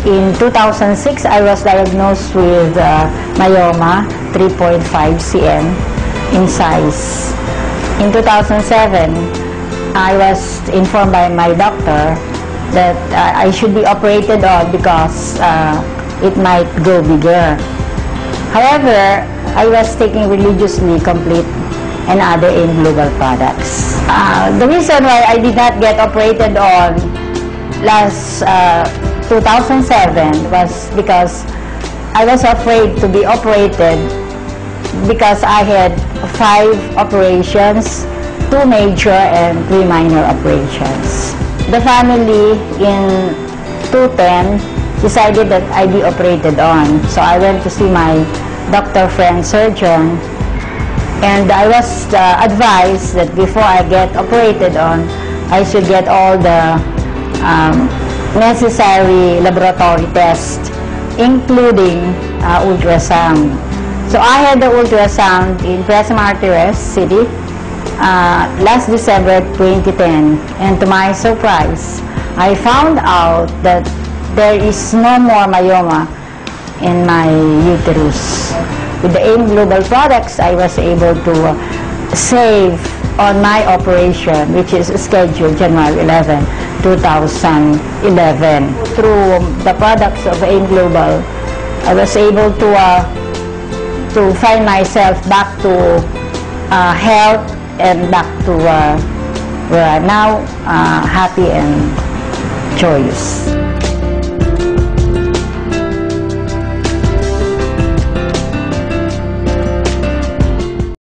In 2006, I was diagnosed with myoma, 3.5 cm in size. In 2007, I was informed by my doctor that I should be operated on because it might go bigger. However, I was taking religiously Complete and other AIM Global products. The reason why I did not get operated on last 2007 was because I was afraid to be operated because I had 5 operations, 2 major and 3 minor operations. The family in 2010 decided that I be operated on. So I went to see my doctor friend surgeon, and I was advised that before I get operated on, I should get all the necessary laboratory tests, including ultrasound. So I had the ultrasound in Quezon Martires City last December 2010, and to my surprise, I found out that there is no more myoma in my uterus. With the AIM Global products, I was able to save on my operation, which is scheduled January 11, 2011. Through the products of AIM Global, I was able to find myself back to health and back to where I'm now happy and joyous.